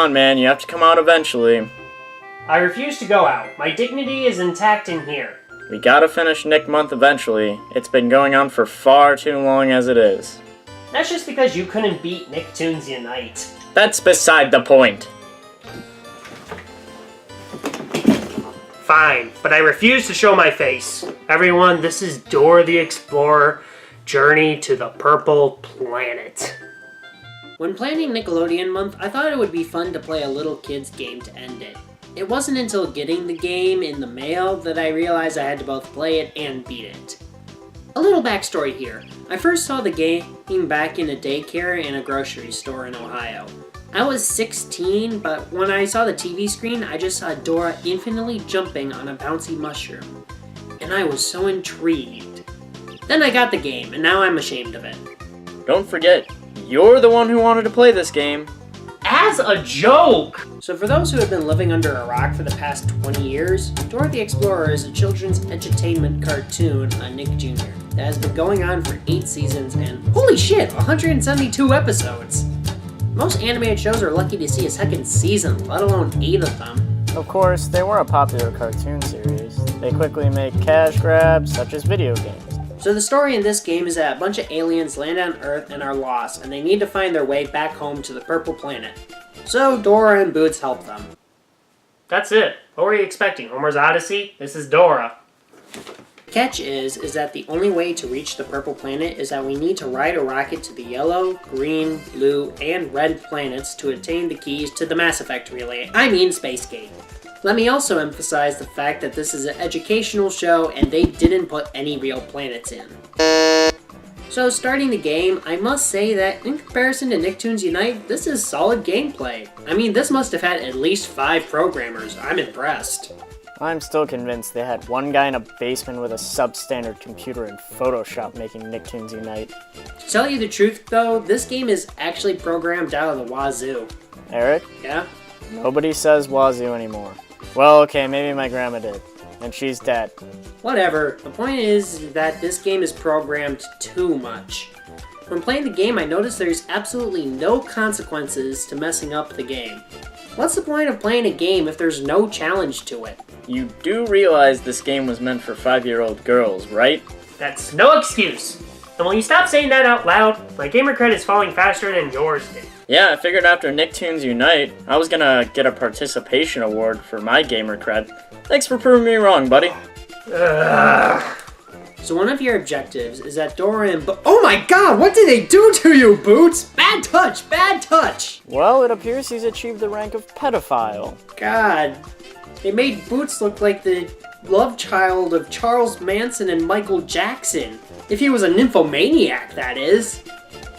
on, man. You have to come out eventually. I refuse to go out. My dignity is intact in here. We gotta finish Nick Month eventually. It's been going on for far too long as it is. That's just because you couldn't beat Nicktoons Unite. That's beside the point. Fine, but I refuse to show my face. Everyone, this is Dora the Explorer, Journey to the Purple Planet. When planning Nickelodeon Month, I thought it would be fun to play a little kid's game to end it. It wasn't until getting the game in the mail that I realized I had to both play it and beat it. A little backstory here. I first saw the game back in a daycare and a grocery store in Ohio. I was 16, but when I saw the TV screen, I just saw Dora infinitely jumping on a bouncy mushroom. And I was so intrigued. Then I got the game, and now I'm ashamed of it. Don't forget, you're the one who wanted to play this game. As a joke! So for those who have been living under a rock for the past 20 years, Dora the Explorer is a children's edutainment cartoon on Nick Jr. that has been going on for 8 seasons and, holy shit, 172 episodes! Most animated shows are lucky to see a second season, let alone 8 of them. Of course, they were a popular cartoon series. They quickly make cash grabs, such as video games. So the story in this game is that a bunch of aliens land on Earth and are lost, and they need to find their way back home to the Purple Planet. So Dora and Boots help them. That's it. What were you expecting? Homer's Odyssey? This is Dora. Catch is that the only way to reach the Purple Planet is that we need to ride a rocket to the yellow, green, blue, and red planets to attain the keys to the Mass Effect relay. I mean Spacegate. Let me also emphasize the fact that this is an educational show and they didn't put any real planets in. So starting the game, I must say that in comparison to Nicktoons Unite, this is solid gameplay. I mean, this must have had at least 5 programmers. I'm impressed. I'm still convinced they had one guy in a basement with a substandard computer in Photoshop making Nicktoons Unite. To tell you the truth though, this game is actually programmed out of the wazoo. Eric? Yeah? Nobody says wazoo anymore. Well, okay, maybe my grandma did. And she's dead. Whatever. The point is that this game is programmed too much. When playing the game, I noticed there's absolutely no consequences to messing up the game. What's the point of playing a game if there's no challenge to it? You do realize this game was meant for 5-year-old girls, right? That's no excuse. And will you stop saying that out loud? My gamer cred is falling faster than yours did. Yeah, I figured after Nicktoons Unite, I was gonna get a participation award for my gamer cred. Thanks for proving me wrong, buddy. So one of your objectives is that Dora and oh my god, what did they do to you, Boots? Bad touch, bad touch! Well, it appears he's achieved the rank of pedophile. God, they made Boots look like the love child of Charles Manson and Michael Jackson. If he was a nymphomaniac, that is.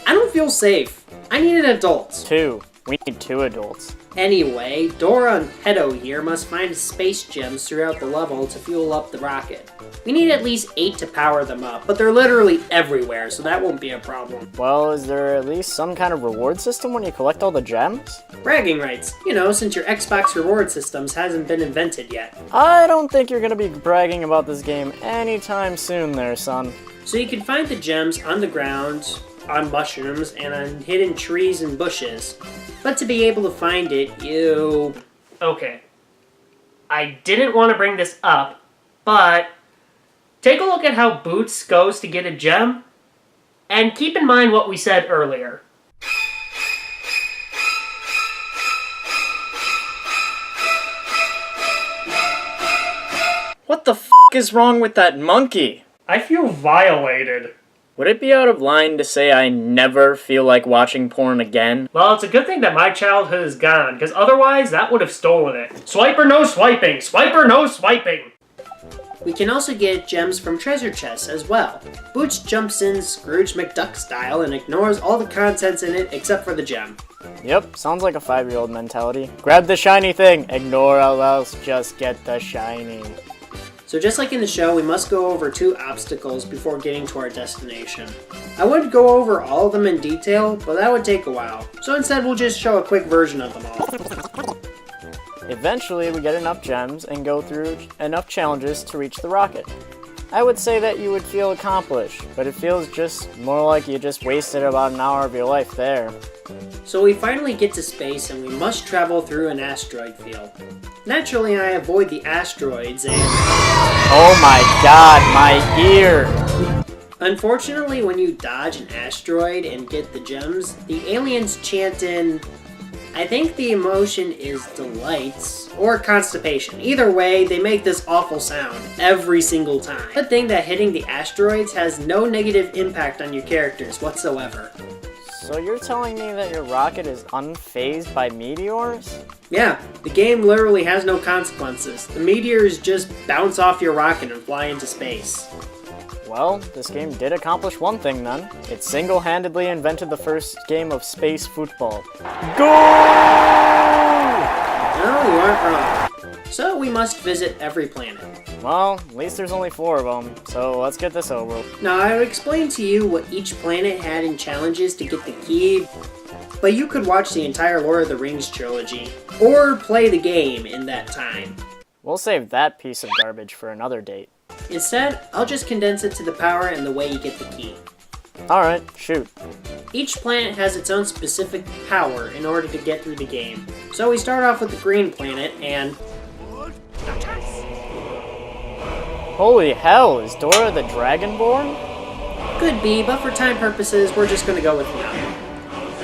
I don't feel safe. I need an adult. 2. We need 2 adults. Anyway, Dora and Pedo here must find space gems throughout the level to fuel up the rocket. We need at least 8 to power them up, but they're literally everywhere, so that won't be a problem. Well, is there at least some kind of reward system when you collect all the gems? Bragging rights. You know, since your Xbox reward systems hasn't been invented yet. I don't think you're gonna be bragging about this game anytime soon there, son. So you can find the gems on the ground, on mushrooms, and on hidden trees and bushes. But to be able to find it, you... Okay. I didn't want to bring this up, but take a look at how Boots goes to get a gem, and keep in mind what we said earlier. What the f*** is wrong with that monkey? I feel violated. Would it be out of line to say I never feel like watching porn again? Well, it's a good thing that my childhood is gone, because otherwise that would have stolen it. Swipe or no swiping! Swipe or no swiping! We can also get gems from treasure chests as well. Boots jumps in Scrooge McDuck style and ignores all the contents in it except for the gem. Yep, sounds like a 5-year-old mentality. Grab the shiny thing! Ignore all else, just get the shiny. So just like in the show, we must go over 2 obstacles before getting to our destination. I would go over all of them in detail, but that would take a while. So instead we'll just show a quick version of them all. Eventually, we get enough gems and go through enough challenges to reach the rocket. I would say that you would feel accomplished, but it feels just more like you just wasted about an hour of your life there. So we finally get to space and we must travel through an asteroid field. Naturally, I avoid the asteroids and... Oh my god, my ear! Unfortunately, when you dodge an asteroid and get the gems, the aliens chant in... I think the emotion is delight or constipation. Either way, they make this awful sound every single time. Good thing that hitting the asteroids has no negative impact on your characters whatsoever. So you're telling me that your rocket is unfazed by meteors? Yeah, the game literally has no consequences. The meteors just bounce off your rocket and fly into space. Well, this game did accomplish one thing then. It single-handedly invented the first game of space football. Go! No, you aren't wrong. So we must visit every planet. Well, at least there's only 4 of them, so let's get this over. Now, I would explain to you what each planet had in challenges to get the key, but you could watch the entire Lord of the Rings trilogy, or play the game in that time. We'll save that piece of garbage for another date. Instead, I'll just condense it to the power and the way you get the key. Alright, shoot. Each planet has its own specific power in order to get through the game. So we start off with the green planet, and... Holy hell, is Dora the Dragonborn? Could be, but for time purposes, we're just gonna go with no.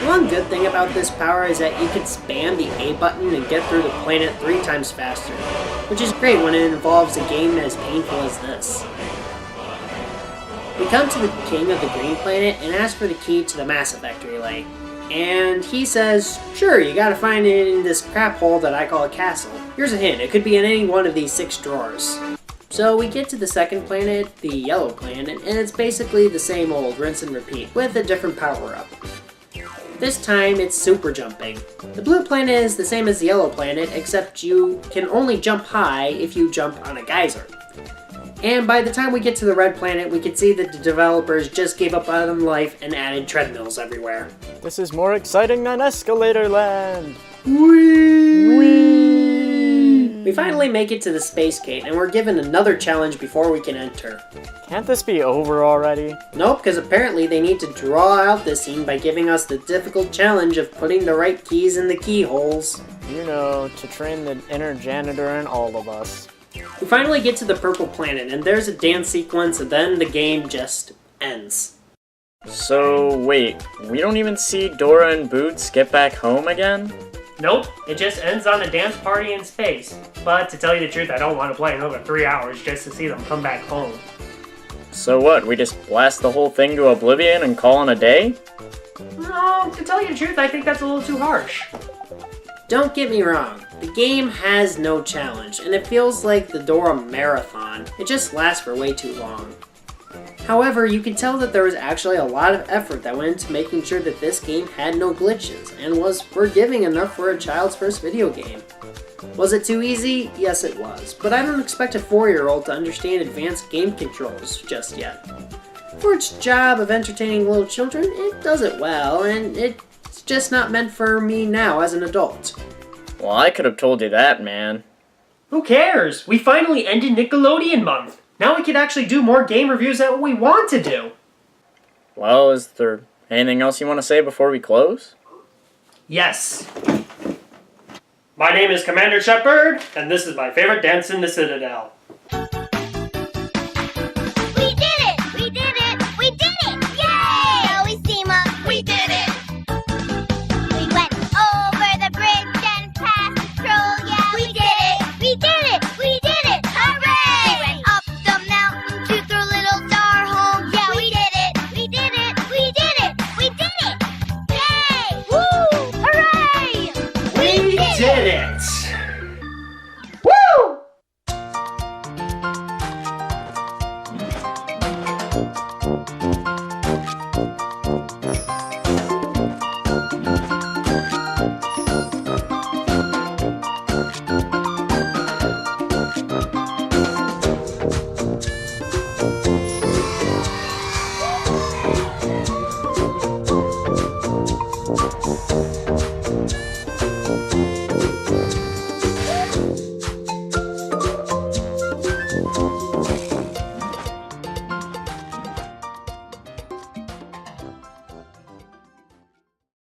One good thing about this power is that you can spam the A button and get through the planet 3 times faster, which is great when it involves a game as painful as this. We come to the king of the green planet and ask for the key to the Mass Effect relay. And he says, sure, you gotta find it in this crap hole that I call a castle. Here's a hint, it could be in any one of these 6 drawers. So we get to the second planet, the yellow planet, and it's basically the same old rinse and repeat, with a different power-up. This time, it's super jumping. The blue planet is the same as the yellow planet, except you can only jump high if you jump on a geyser. And by the time we get to the red planet, we can see that the developers just gave up on life and added treadmills everywhere. This is more exciting than Escalator Land! We finally make it to the space gate, and we're given another challenge before we can enter. Can't this be over already? Nope, because apparently they need to draw out this scene by giving us the difficult challenge of putting the right keys in the keyholes. You know, to train the inner janitor in all of us. We finally get to the purple planet, and there's a dance sequence, and then the game just ends. So, wait, we don't even see Dora and Boots get back home again? Nope, it just ends on a dance party in space. But to tell you the truth, I don't want to play another 3 hours just to see them come back home. So what, we just blast the whole thing to oblivion and call it a day? No, to tell you the truth, I think that's a little too harsh. Don't get me wrong, the game has no challenge, and it feels like the Dora marathon. It just lasts for way too long. However, you can tell that there was actually a lot of effort that went into making sure that this game had no glitches, and was forgiving enough for a child's first video game. Was it too easy? Yes, it was, but I don't expect a 4-year-old to understand advanced game controls just yet. For its job of entertaining little children, it does it well, and it's just not meant for me now as an adult. Well, I could have told you that, man. Who cares? We finally ended Nickelodeon month. Now we can actually do more game reviews than what we want to do. Well, is there anything else you want to say before we close? Yes. My name is Commander Shepard, and this is my favorite dance in the Citadel.